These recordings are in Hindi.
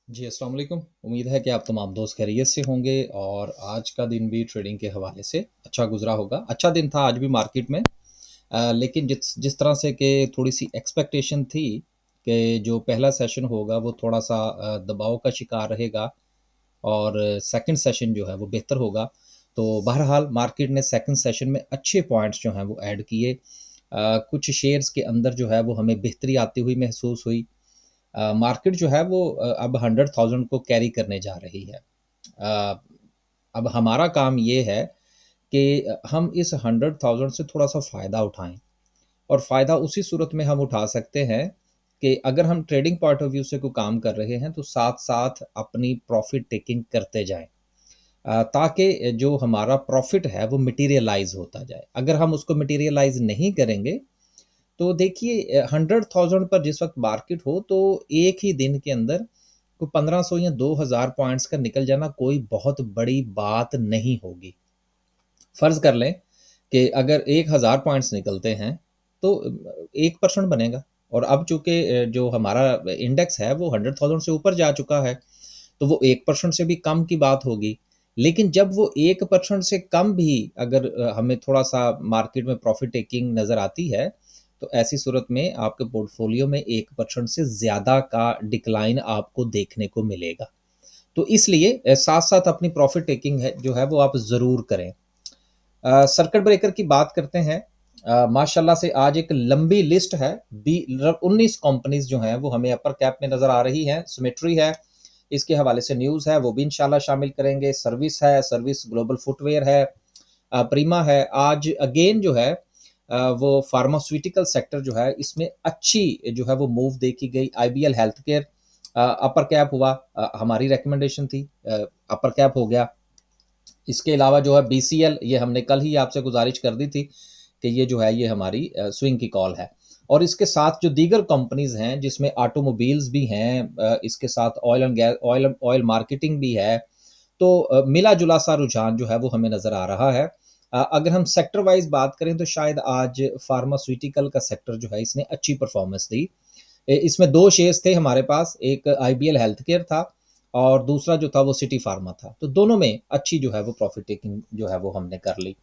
जी, अस्सलाम वालेकुम। उम्मीद है कि आप तमाम दोस्त खैरियत से होंगे और आज का दिन भी ट्रेडिंग के हवाले से अच्छा गुज़रा होगा। अच्छा दिन था आज भी मार्केट में। लेकिन जिस जिस तरह से कि थोड़ी-सी एक्सपेक्टेशन थी कि जो पहला सेशन होगा वो थोड़ा-सा दबाव का शिकार रहेगा और सेकंड सेशन जो है वो बेहतर होगा। तो बहरहाल मार्केट ने सेकंड सेशन में अच्छे पॉइंट्स जो हैं वो ऐड किए। कुछ शेयर्स के अंदर जो है वो हमें बेहतरी आती हुई महसूस हुई। मार्केट जो है वो अब 100,000 को कैरी करने जा रही है। अ, अब हमारा काम ये है कि हम इस 100,000 से थोड़ा-सा फ़ायदा उठाएँ और फ़ायदा उसी सूरत में हम उठा सकते हैं कि अगर हम ट्रेडिंग पॉइंट ऑफ व्यू से कोई काम कर रहे हैं, तो साथ-साथ अपनी प्रॉफ़िट टेकिंग करते जाएँ। ताकि जो हमारा प्रॉफ़िट है, वो मटीरियलाइज़ होता जाए। अगर हम उसको मटीरियलाइज़ नहीं करेंगे, तो देखिए 100,000 पर जिस वक़्त मार्केट हो तो एक ही दिन के अंदर को 1500 या 2000 पॉइंट्स का निकल जाना कोई बहुत बड़ी बात नहीं होगी। फ़र्ज़ कर लें कि अगर 1000 पॉइंट्स निकलते हैं तो 1% बनेगा और अब चूँकि जो हमारा इंडेक्स है वो 100,000 से ऊपर जा चुका है, तो वो 1% से भी कम की बात होगी। लेकिन जब वो 1% से कम भी अगर हमें थोड़ा-सा मार्केट में प्रॉफ़िट टेकिंग नज़र आती है, तो ऐसी सूरत में आपके पोर्टफ़ोलियो में 1% से ज़्यादा का डिक्लाइन आपको देखने को मिलेगा। तो इसलिए साथ-साथ अपनी प्रॉफ़िट टेकिंग है जो है वो आप ज़रूर करें। सर्किट ब्रेकर की बात करते हैं। माशाल्लाह से आज एक लंबी लिस्ट है। 19 कंपनीज़ जो हैं वो हमें अपर कैप में नज़र आ रही हैं। सिमेट्री है, इसके हवाले से न्यूज़ है, वो भी इंशाल्लाह शामिल करेंगे। सर्विस है, सर्विस ग्लोबल फुटवियर है, प्रीमा है। आज अगेन जो है वो फार्मास्यूटिकल सेक्टर जो है इसमें अच्छी जो है वो मूव देखी गई। IBL health care upper cap हुआ, हमारी रिकमेंडेशन थी, अपर कैप हो गया। इसके अलावा जो है बीसीएल, ये हमने कल ही आपसे गुज़ारिश कर दी थी कि ये जो है ये हमारी स्विंग की कॉल है। और इसके साथ जो दीगर कंपनीज़ हैं जिसमें ऑटोमोबाइल्स भी हैं, इसके साथ oil and gas oil oil marketing भी है। तो मिला-जुला सा रुझान जो है वो हमें नज़र आ रहा है। अगर हम सेक्टर वाइज़ बात करें तो शायद आज फार्मास्यूटिकल का सेक्टर जो है इसने अच्छी परफ़ॉर्मेंस दी। इसमें 2 शेयर्स थे हमारे पास, एक आईबीएल हेल्थकेयर था और दूसरा जो था वो सिटी फार्मा था। तो दोनों में अच्छी जो है वो प्रॉफ़िट टेकिंग जो है वो हमने कर ली।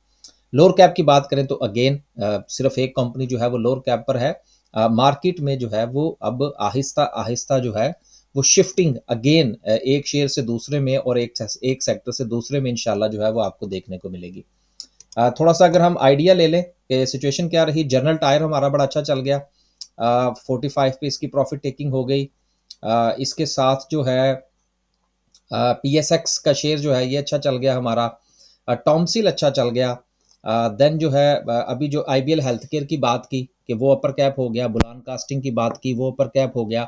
लोअर कैप की बात करें तो अगेन सिर्फ़ एक कंपनी जो है वो लोअर कैप पर है। मार्केट में जो है वो अब आहिस्ता-आहिस्ता जो है वो शिफ्टिंग अगेन एक शेयर से दूसरे में और एक सेक्टर से दूसरे में इंशाल्लाह जो है वो आपको देखने को मिलेगी। थोड़ा-सा अगर हम आइडिया ले लें कि सिचुएशन क्या रही, जनरल टायर हमारा बड़ा अच्छा चल गया। 45 पे इसकी प्रॉफ़िट टेकिंग हो गई। इसके साथ जो है पीएसएक्स का शेयर जो है ये अच्छा चल गया हमारा। टॉमसिल अच्छा चल गया। देन जो है अभी जो आईबीएल हेल्थकेयर की बात की कि वो अपर कैप हो गया, बुलान कास्टिंग की बात की वो अपर कैप हो गया।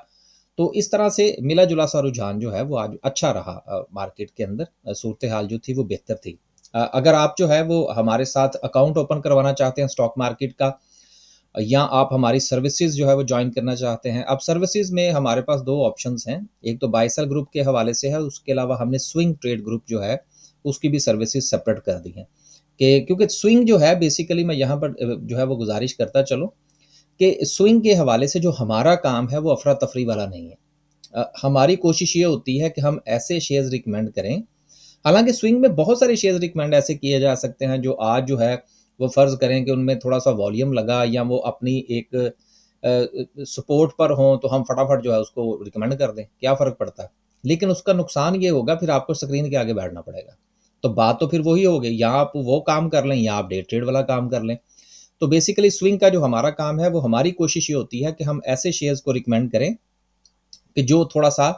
तो इस तरह से मिला-जुला सा रुझान जो है वो आज अच्छा रहा मार्केट के अंदर। सूरत-ए-हाल जो थी वो बेहतर थी। अगर आप जो है वो हमारे साथ अकाउंट ओपन करवाना चाहते हैं स्टॉक मार्केट का या आप हमारी सर्विसेज़ जो है वो जॉइन करना चाहते हैं। अब सर्विसेज़ में हमारे पास 2 ऑप्शंस हैं। एक तो बाय सेल ग्रुप के हवाले से है, उसके अलावा हमने स्विंग ट्रेड ग्रुप जो है, उसकी भी सर्विसेज़ सेपरेट कर दी हैं। कि क्योंकि स्विंग जो है बेसिकली मैं यहाँ पर जो है वो गुज़ारिश करता चलूँ कि स्विंग के हवाले से जो हमारा काम है वो अफ़रा-तफ़री वाला नहीं है। हमारी कोशिश ये होती है कि हम ऐसे शेयर्स रिकमेंड करें। हालाँकि स्विंग में बहुत सारे शेयर्स रिकमेंड ऐसे किए जा सकते हैं जो आज जो है वो फ़र्ज़ करें कि उनमें थोड़ा-सा वॉल्यूम लगा या वो अपनी एक सपोर्ट पर हों तो हम फटाफट जो है उसको रिकमेंड कर दें, क्या फ़र्क पड़ता है? लेकिन उसका नुकसान ये होगा फिर आपको स्क्रीन के आगे बैठना पड़ेगा। तो बात तो फिर वही हो गई, या आप वो काम कर लें या आप डे ट्रेड वाला काम कर लें। तो बेसिकली स्विंग का जो हमारा काम है वो हमारी कोशिश ये होती है कि हम ऐसे शेयर्स को रिकमेंड करें कि जो थोड़ा-सा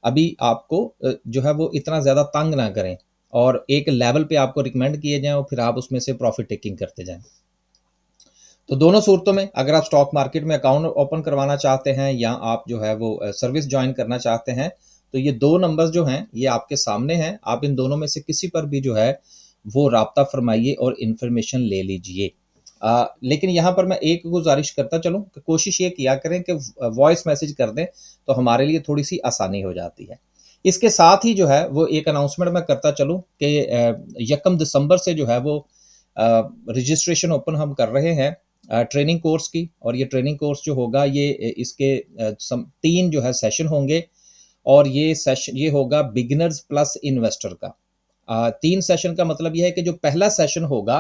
अभी आपको जो है वो इतना ज़्यादा तंग ना करें और एक लेवल पे आपको रिकमेंड किए जाएँ और फिर आप उसमें से प्रॉफ़िट टेकिंग करते जाएँ। तो दोनों सूरतों में अगर आप स्टॉक मार्केट में अकाउंट ओपन करवाना चाहते हैं या आप जो है वो सर्विस जॉइन करना चाहते हैं, तो ये 2 नंबर्स जो हैं, ये आपके सामने हैं। आप इन दोनों में से किसी पर भी जो है, वो राब्ता फ़रमाइए और इन्फॉर्मेशन ले लीजिए। लेकिन यहाँ पर मैं एक गुज़ारिश करता चलूँ कि कोशिश ये किया करें कि वॉइस मैसेज कर दें, तो हमारे लिए थोड़ी-सी आसानी हो जाती है। इसके साथ ही जो है, वो एक अनाउंसमेंट मैं करता चलूँ कि 1 दिसंबर से जो है वो रजिस्ट्रेशन ओपन हम कर रहे हैं ट्रेनिंग कोर्स की, और ये ट्रेनिंग कोर्स जो होगा ये इसके 3 जो है सेशन होंगे और ये सेशन ये होगा बिगिनर्स प्लस इन्वेस्टर का। 3 सेशन का मतलब ये है कि जो पहला सेशन होगा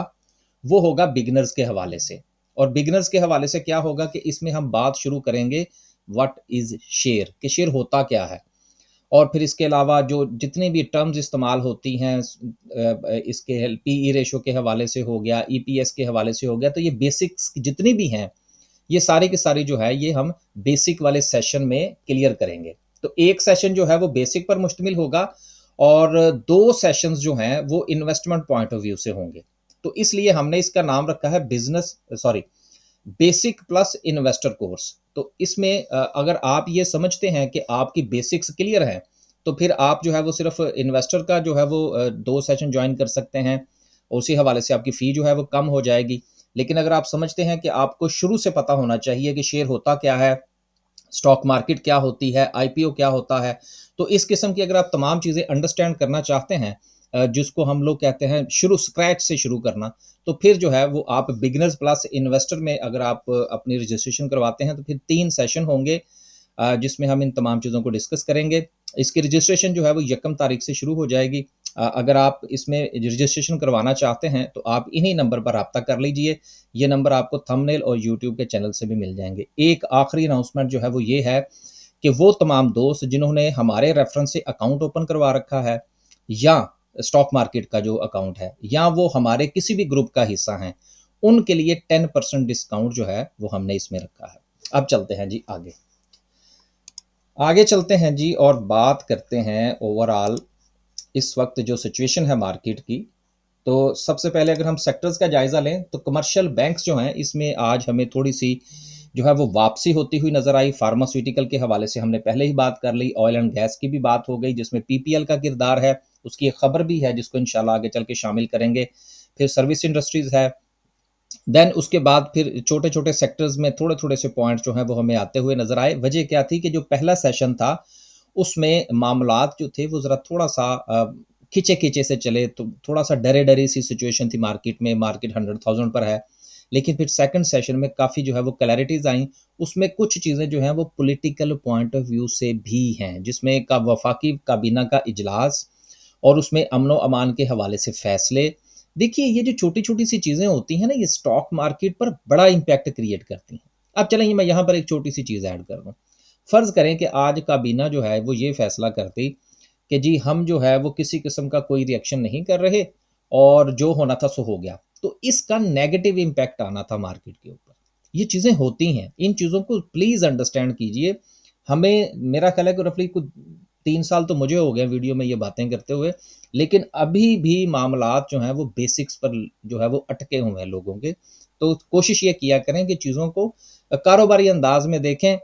वो होगा बिगिनर्स के हवाले से, और बिगिनर्स के हवाले से क्या होगा कि इसमें हम बात शुरू करेंगे व्हाट इज़ शेयर, कि शेयर होता क्या है, और फिर इसके अलावा जो जितनी भी टर्म्स इस्तेमाल होती हैं इसके पीई रेशो के हवाले से हो गया, ईपीएस के हवाले से हो गया, तो ये बेसिक्स जितनी भी हैं ये सारी की सारी जो है ये हम बेसिक वाले सेशन में क्लियर करेंगे। तो एक सेशन जो है वो बेसिक पर मुश्तमिल होगा और 2 सेशंस जो हैं वो इन्वेस्टमेंट पॉइंट ऑफ व्यू से होंगे। तो इसलिए हमने इसका नाम रखा है बेसिक प्लस इन्वेस्टर कोर्स। तो इसमें अगर आप ये समझते हैं कि आपकी बेसिक्स क्लियर हैं, तो फिर आप जो है वो सिर्फ इन्वेस्टर का जो है वो 2 सेशन ज्वाइन कर सकते हैं, उसी हवाले से आपकी फ़ी जो है वो कम हो जाएगी। लेकिन अगर आप समझते हैं कि आपको शुरू से पता होना चाहिए कि शेयर होता क्या है, स्टॉक मार्केट क्या होती है, आईपीओ क्या होता है, तो इस किस्म की अगर आप तमाम चीज़ें अंडरस्टैंड करना चाहते हैं, जिसको हम लोग कहते हैं शुरू स्क्रैच से शुरू करना, तो फिर जो है वो आप बिगिनर्स प्लस इन्वेस्टर में अगर आप अपनी रजिस्ट्रेशन करवाते हैं तो फिर 3 सेशन होंगे जिसमें हम इन तमाम चीज़ों को डिस्कस करेंगे। इसकी रजिस्ट्रेशन जो है वो 1 तारीख से शुरू हो जाएगी। अगर आप इसमें रजिस्ट्रेशन करवाना चाहते हैं तो आप इन्हीं नंबर पर रब्ता कर लीजिए। ये नंबर आपको थंबनेल और यूट्यूब के चैनल से भी मिल जाएँगे। एक आखिरी अनाउंसमेंट जो है वो ये है कि वो तमाम दोस्त जिन्होंने हमारे रेफरेंस से अकाउंट ओपन करवा रखा है, या स्टॉक मार्केट का जो अकाउंट है, या वो हमारे किसी भी ग्रुप का हिस्सा हैं, उनके लिए 10% डिस्काउंट जो है वो हमने इसमें रखा है। अब चलते हैं जी आगे। आगे चलते हैं जी और बात करते हैं ओवरऑल इस वक्त जो सिचुएशन है मार्केट की। तो सबसे पहले अगर हम सेक्टर्स का जायज़ा लें तो कमर्शियल बैंक्स जो हैं इसमें आज हमें थोड़ी-सी जो है वो वापसी होती हुई नज़र आई। फार्मास्यूटिकल के हवाले से हमने पहले ही बात कर ली, ऑयल एंड गैस की भी बात हो गई जिसमें पीपीएल का किरदार है, उसकी एक खबर भी है जिसको इंशाल्लाह आगे चल के शामिल करेंगे। फिर सर्विस इंडस्ट्रीज़ है, देन उसके बाद फिर छोटे-छोटे सेक्टर्स में थोड़े-थोड़े से पॉइंट्स जो हैं वो हमें आते हुए नज़र आए। वजह क्या थी कि जो पहला सेशन था उसमें मामलात जो थे वो ज़रा थोड़ा-सा खींचे-खींचे से चले, तो थोड़ा-सा डरे-डरी सी सिचुएशन थी मार्केट में, मार्केट 100,000 पर है। लेकिन फिर सेकंड सेशन में काफ़ी जो है वो क्लैरिटीज़ आईं, उसमें कुछ चीज़ें जो हैं वो पॉलिटिकल पॉइंट ऑफ व्यू से भी हैं, जिसमें का वफ़ाकी काबीना का इजलास और उसमें अमन-ओ-अमान के हवाले से फ़ैसले। देखिए, ये जो छोटी-छोटी सी चीज़ें होती हैं ना, ये स्टॉक मार्केट पर बड़ा इम्पैक्ट क्रिएट करती हैं। अब चलें मैं यहाँ पर एक छोटी-सी चीज़ ऐड कर दूँ। फ़र्ज़ करें कि आज काबीना जो है वो ये फ़ैसला करती कि जी हम जो है वो किसी किस्म का कोई रिएक्शन नहीं कर रहे और जो होना था सो हो गया। तो इसका नेगेटिव इम्पैक्ट आना था मार्केट के ऊपर। ये चीज़ें होती हैं, इन चीज़ों को प्लीज़ अंडरस्टैंड कीजिए। हमें मेरा ख़्याल है कि रफ़ली कुछ 3 साल तो मुझे हो गए वीडियो में ये बातें करते हुए, लेकिन अभी भी मामलात जो हैं वो बेसिक्स पर जो है वो अटके हुए हैं लोगों के। तो कोशिश ये किया करें कि चीज़ों को कारोबारी अंदाज़ में देखें।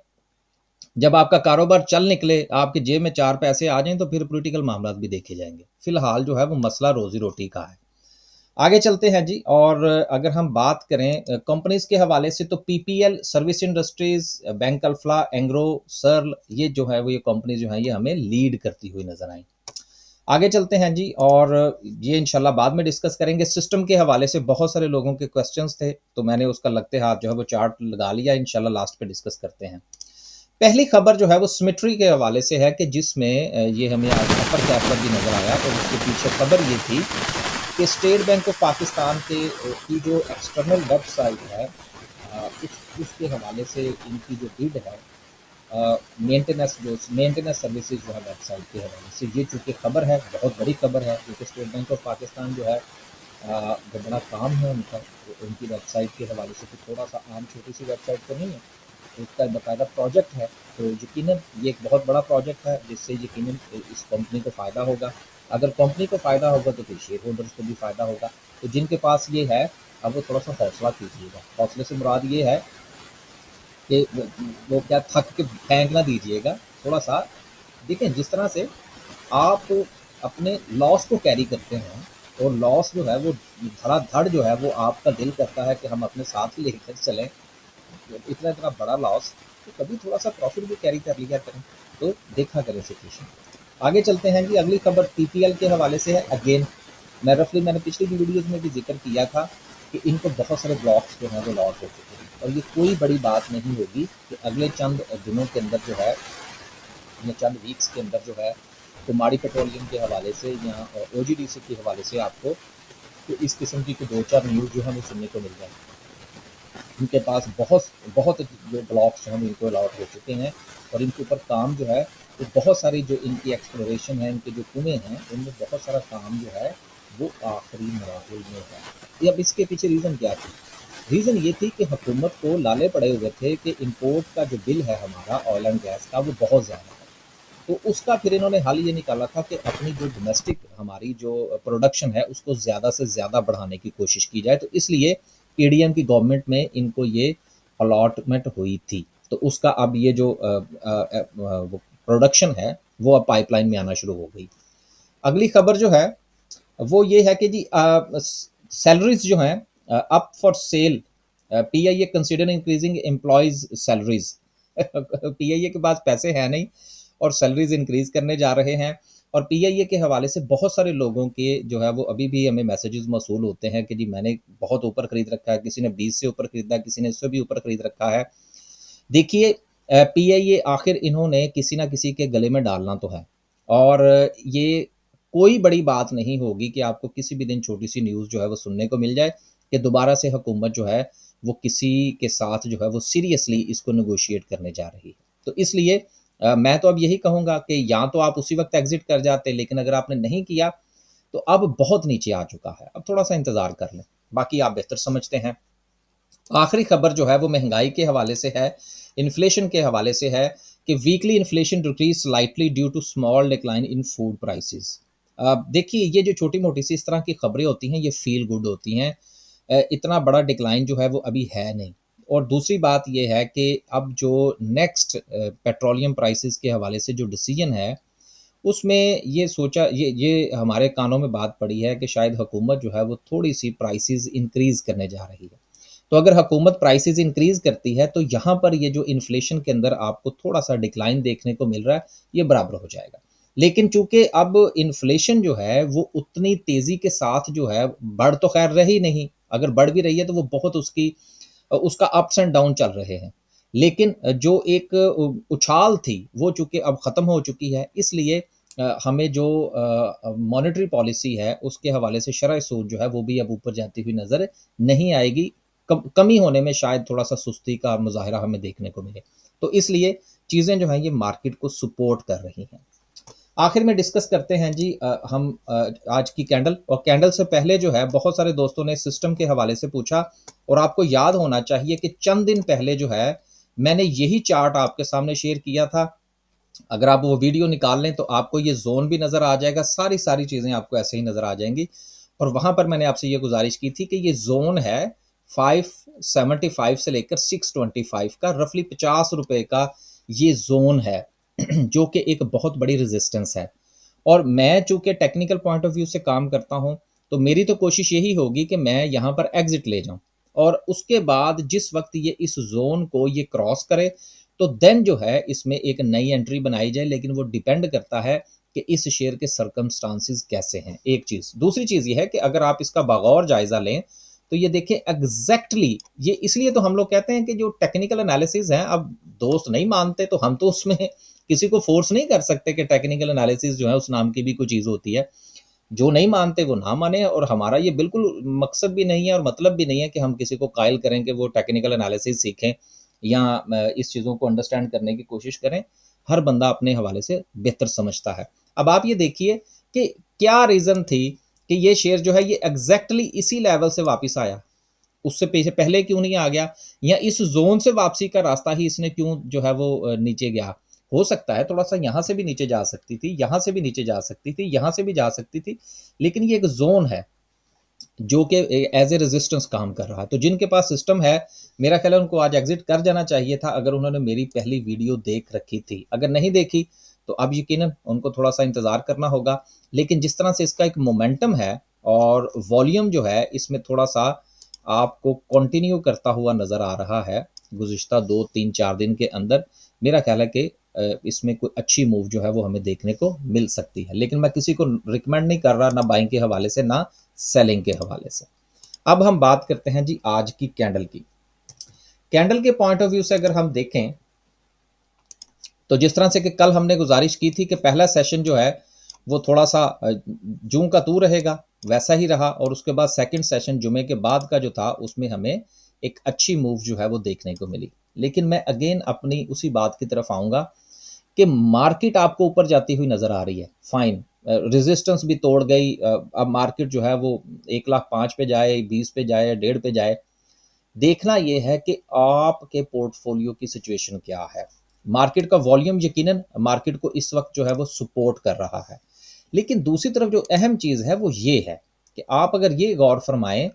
जब आपका कारोबार चल निकले, आपकी जेब में 4 पैसे आ जाएँ तो फिर पॉलिटिकल मामलात भी देखे जाएँगे। फ़िलहाल जो है वो मसला रोज़ी-रोटी का है। आगे चलते हैं जी, और अगर हम बात करें कंपनीज़ के हवाले से तो PPL, service industries, bank alpha, Engro, Searle, ये जो है वो ये कंपनी जो हैं ये हमें लीड करती हुई नज़र आईं। आगे चलते हैं जी, और ये इंशाल्लाह बाद में डिस्कस करेंगे। सिस्टम के हवाले से बहुत सारे लोगों के क्वेश्चंस थे, तो मैंने उसका लगते हाथ जो है वो चार्ट लगा लिया, इंशाल्लाह लास्ट पे डिस्कस करते हैं। पहली खबर जो है वो सिमेट्री के हवाले से है कि जिसमें ये हमें आज अपर कैप पर भी नज़र आया, और उसके पीछे खबर ये थी कि स्टेट बैंक ऑफ पाकिस्तान के की जो एक्सटर्नल वेबसाइट है, उसके हवाले से इनकी जो बिड है मेंटेनेंस सर्विसेज जो है वेबसाइट के हवाले से, ये चूँकि खबर है, बहुत बड़ी खबर है, क्योंकि स्टेट बैंक ऑफ पाकिस्तान जो है जो बड़ा काम है उनका, तो उनकी वेबसाइट के हवाले से तो थोड़ा-सा आम छोटी-सी वेबसाइट तो नहीं है, उसका बाकायदा प्रोजेक्ट है। तो यकीनन ये एक बहुत बड़ा प्रोजेक्ट है जिससे यकीनन इस कंपनी को फ़ायदा होगा। अगर कंपनी को फ़ायदा होगा तो फिर शेयर होल्डर्स को भी फ़ायदा होगा। तो जिनके पास ये है, अब वो थोड़ा-सा हौसला कीजिएगा। हौसले से मुराद ये है कि वो क्या थक के फेंक ना दीजिएगा, थोड़ा-सा देखें जिस तरह से आप अपने लॉस को कैरी करते हैं, और लॉस जो है वो धड़ाधड़ जो है वो आपका दिल करता है कि हम अपने साथ ही लेकर चलें। इतना इतना बड़ा लॉस, तो कभी थोड़ा-सा प्रॉफ़िट भी कैरी कर लिया करें, तो देखा करें सिचुएशन। आगे चलते हैं जी, अगली खबर पीपीएल के हवाले से है। अगेन मैंने पिछली वीडियोज़ में भी ज़िक्र किया था कि इनको बहुत सारे ब्लॉक्स जो हैं वो लॉस हो चुके हैं, और ये कोई बड़ी बात नहीं होगी कि अगले चंद दिनों के अंदर जो है या चंद वीक्स के अंदर जो है कुमारी पेट्रोलियम के हवाले से या ओजीडीसी के हवाले से आपको तो इस किस्म की दो चार न्यूज़ जो है वो सुनने को मिल जाए। उनके पास बहुत बहुत जो ब्लॉक्स जो हैं इनको अलॉट हो चुके हैं और इनके ऊपर काम जो है वो बहुत सारी जो इनकी एक्सप्लोरेशन है, इनके जो कुएँ हैं, उनमें बहुत सारा काम जो है वो आखिरी मराहिल में है। ये अब इसके पीछे रीज़न क्या थी? रीज़न ये थी कि हुकूमत को लाले पड़े हुए थे कि इम्पोर्ट का जो बिल है हमारा ऑयल एंड गैस का वो बहुत ज़्यादा है। तो उसका फिर इन्होंने हल ये निकाला था कि अपनी जो डोमेस्टिक हमारी जो प्रोडक्शन है उसको ज़्यादा से ज़्यादा बढ़ाने की कोशिश की जाए। तो इसलिए पीडीएम की गवर्नमेंट में इनको ये अलॉटमेंट हुई थी। तो उसका अब ये जो वो प्रोडक्शन है वो अब पाइपलाइन में आना शुरू हो गई। अगली खबर जो है वो ये है कि जी सैलरीज जो हैं up for sale. PIA consider increasing employees salaries. PIA के पास पैसे हैं नहीं और सैलरीज इंक्रीज करने जा रहे हैं। और पीआईए के हवाले से बहुत सारे लोगों के जो है वो अभी भी हमें मैसेजेस मौसूल होते हैं कि जी मैंने बहुत ऊपर खरीद रखा है, किसी ने 20 से ऊपर खरीदा, किसी ने इससे भी ऊपर खरीद रखा है। देखिए पीआईए आखिर इन्होंने किसी ना किसी के गले में डालना तो है और ये कोई बड़ी बात नहीं होगी कि आपको किसी भी दिन छोटी सी न्यूज़ जो है वो सुनने को मिल जाए कि दोबारा से हुकूमत जो है वो किसी के साथ जो है वो सीरियसली इसको नेगोशिएट करने जा रही है। तो इसलिए मैं तो अब यही कहूँगा कि या तो आप उसी वक्त एग्जिट कर जाते, लेकिन अगर आपने नहीं किया तो अब बहुत नीचे आ चुका है, अब थोड़ा सा इंतज़ार कर लें। बाकी आप बेहतर समझते हैं। आखिरी खबर जो है वो महंगाई के हवाले से है, इन्फ्लेशन के हवाले से है कि weekly inflation decreases slightly due to small decline in food prices. देखिए ये जो छोटी-मोटी सी इस तरह की खबरें होती हैं ये फ़ील गुड होती हैं। इतना बड़ा डिक्लाइन जो है वो अभी है नहीं। और दूसरी बात ये है कि अब जो नेक्स्ट पेट्रोलियम प्राइसेस के हवाले से जो डिसीजन है उसमें ये सोचा ये हमारे कानों में बात पड़ी है कि शायद हुकूमत जो है वो थोड़ी-सी प्राइसेस इंक्रीज़ करने जा रही है। तो अगर हुकूमत प्राइसेस इंक्रीज़ करती है तो यहाँ पर ये जो इन्फ्लेशन के अंदर आपको थोड़ा-सा डिक्लाइन देखने को मिल रहा है, ये बराबर हो जाएगा। लेकिन चूँकि अब इन्फ्लेशन जो है वो उतनी तेज़ी के साथ जो है बढ़ तो ख़ैर रही नहीं, अगर बढ़ भी रही है तो वो बहुत उसका अप्स एंड डाउन चल रहे हैं। लेकिन जो एक उछाल थी वो चूँकि अब ख़त्म हो चुकी है, इसलिए हमें जो मॉनेटरी पॉलिसी है उसके हवाले से शरह सूद जो है वो भी अब ऊपर जाती हुई नज़र नहीं आएगी। कमी होने में शायद थोड़ा-सा सुस्ती का मुज़ाहिरा हमें देखने को मिले। तो इसलिए चीज़ें जो हैं ये मार्केट को सपोर्ट कर रही हैं। आखिर में डिस्कस करते हैं जी हम आज की कैंडल। और कैंडल से पहले जो है बहुत सारे दोस्तों ने सिस्टम के हवाले से पूछा और आपको याद होना चाहिए कि चंद दिन पहले जो है मैंने यही चार्ट आपके सामने शेयर किया था। अगर आप वो वीडियो निकाल लें तो आपको ये ज़ोन भी नज़र आ जाएगा, सारी चीज़ें आपको ऐसे ही नज़र आ जाएँगी। और वहाँ पर मैंने आपसे ये गुज़ारिश की थी कि ये ज़ोन है 575 से लेकर 625 का, रफ़ली ₹50 का ये ज़ोन है जो कि एक बहुत बड़ी रेज़िस्टेंस है। और मैं चूँकि टेक्निकल पॉइंट ऑफ व्यू से काम करता हूँ, तो मेरी तो कोशिश यही होगी कि मैं यहाँ पर एग्ज़िट ले जाऊँ और उसके बाद जिस वक़्त ये इस ज़ोन को ये क्रॉस करे, तो देन जो है इसमें एक नई एंट्री बनाई जाए, लेकिन वो डिपेंड करता है कि इस शेयर के सर्कमस्टांसेस कैसे हैं, एक चीज़। दूसरी चीज़ ये है कि अगर आप इसका बगौर जायज़ा लें, तो ये देखें एग्ज़ैक्टली ये इसलिए तो हम लोग कहते हैं कि जो टेक्निकल एनालिसिस है, अब दोस्त नहीं मानते तो हम तो उसमें किसी को फ़ोर्स नहीं कर सकते कि टेक्निकल एनालिसिस जो है उस नाम की भी कोई चीज़ होती है। जो नहीं मानते वो ना माने और हमारा ये बिल्कुल मकसद भी नहीं है और मतलब भी नहीं है कि हम किसी को कायल करें कि वो टेक्निकल एनालिसिस सीखें या इस चीज़ों को अंडरस्टैंड करने की कोशिश करें। हर बंदा अपने हवाले से बेहतर समझता है। अब आप ये देखिए कि क्या रीज़न थी कि ये शेयर जो है ये एग्ज़ैक्टली इसी लेवल से वापस आया? उससे पीछे पहले क्यों नहीं आ गया? या इस ज़ोन से वापसी का रास्ता ही इसने क्यों जो है वो नीचे गया? हो सकता है थोड़ा-सा यहाँ से भी नीचे जा सकती थी, यहाँ से भी नीचे जा सकती थी, यहाँ से भी जा सकती थी, लेकिन ये एक ज़ोन है जो कि एज़ ए रेज़िस्टेंस काम कर रहा है। तो जिनके पास सिस्टम है, मेरा ख़्याल है उनको आज एग्ज़िट कर जाना चाहिए था अगर उन्होंने मेरी पहली वीडियो देख रखी थी। अगर नहीं देखी, तो अब यकीनन उनको थोड़ा-सा इंतज़ार करना होगा। लेकिन जिस तरह से इसका एक मोमेंटम है और वॉल्यूम जो है इसमें थोड़ा-सा आपको कंटिन्यू करता हुआ नज़र आ रहा है, गुज़िश्ता 2, 3, 4 दिन के अंदर। मेरा ख़्याल है कि इसमें कोई अच्छी मूव जो है वो हमें देखने को मिल सकती है। लेकिन मैं किसी को रिकमेंड नहीं कर रहा, ना बाइंग के हवाले से, ना सेलिंग के हवाले से। अब हम बात करते हैं जी आज की कैंडल की। कैंडल के पॉइंट ऑफ व्यू से अगर हम देखें तो जिस तरह से कि कल हमने गुजारिश की थी कि पहला सेशन जो है वो थोड़ा-सा जूं का तू रहेगा, वैसा ही रहा और उसके बाद सेकंड सेशन जुमे के बाद का जो था उसमें हमें एक अच्छी मूव जो है वो देखने को मिली। लेकिन मैं अगेन अपनी उसी बात की तरफ आऊँगा कि मार्केट आपको ऊपर जाती हुई नज़र आ रही है, फाइन। रेजिस्टेंस भी तोड़ गई, अब मार्केट जो है वो 1,05,000 पे जाए, 20 पे जाए, 1.5 पे जाए। देखना ये है कि आपके पोर्टफोलियो की सिचुएशन क्या है। मार्केट का वॉल्यूम यकीनन मार्केट को इस वक्त जो है वो सपोर्ट कर रहा है, लेकिन दूसरी तरफ जो अहम चीज़ है वो ये है कि आप अगर ये गौर फरमाएं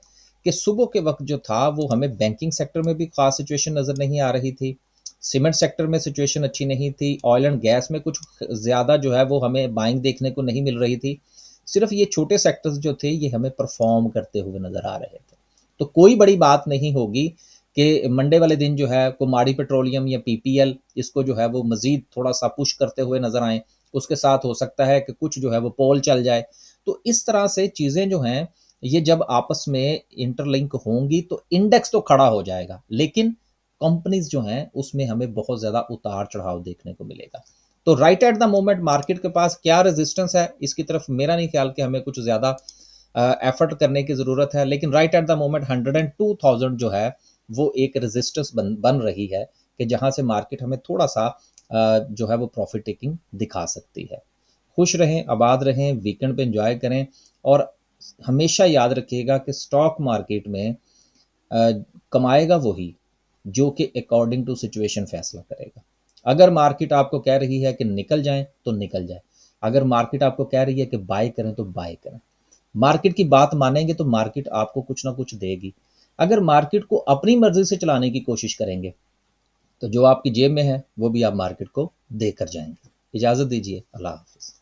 कि सुबह के वक्त जो था वो हमें बैंकिंग सेक्टर में भी खास सिचुएशन नज़र नहीं आ रही थी, सीमेंट सेक्टर में सिचुएशन अच्छी नहीं थी, ऑयल एंड गैस में कुछ ज़्यादा जो है वो हमें बाइंग देखने को नहीं मिल रही थी। सिर्फ ये छोटे सेक्टर्स जो थे ये हमें परफॉर्म करते हुए नज़र आ रहे थे। तो कोई बड़ी बात नहीं होगी कि मंडे वाले दिन जो है कुमारी पेट्रोलियम या पीपीएल इसको जो है वो मज़ीद थोड़ा-सा पुश करते हुए नज़र आएँ। उसके साथ हो सकता है कि कुछ जो है वो पोल चल जाए। तो इस तरह से चीज़ें जो हैं, ये जब आपस में इंटरलिंक होंगी तो इंडेक्स तो खड़ा हो जाएगा, लेकिन कंपनीज़ जो हैं उसमें हमें बहुत ज़्यादा उतार-चढ़ाव देखने को मिलेगा। तो right at the moment market के पास क्या रेजिस्टेंस है, इसकी तरफ मेरा नहीं ख्याल कि हमें कुछ ज़्यादा एफर्ट करने की ज़रूरत है, लेकिन राइट एट द मोमेंट 102,000 जो है वो एक रेजिस्टेंस बन बन रही है कि जहाँ से मार्केट हमें थोड़ा-सा जो है वो प्रॉफिट टेकिंग दिखा सकती है। खुश रहें, आबाद रहें, वीकेंड पे एंजॉय करें और हमेशा याद रखिएगा कि स्टॉक मार्केट में अ, कमाएगा वही जो कि अकॉर्डिंग टू सिचुएशन फैसला करेगा। अगर मार्केट आपको कह रही है कि निकल जाएँ, तो निकल जाएँ। अगर मार्केट आपको कह रही है कि बाय करें, तो बाय करें। मार्केट की बात मानेंगे तो मार्केट आपको कुछ ना कुछ देगी। अगर मार्केट को अपनी मर्ज़ी से चलाने की कोशिश करेंगे, तो जो आपकी जेब में है, वो भी आप मार्केट को देकर जाएँगे। इजाज़त दीजिए, अल्लाह हाफ़िज़।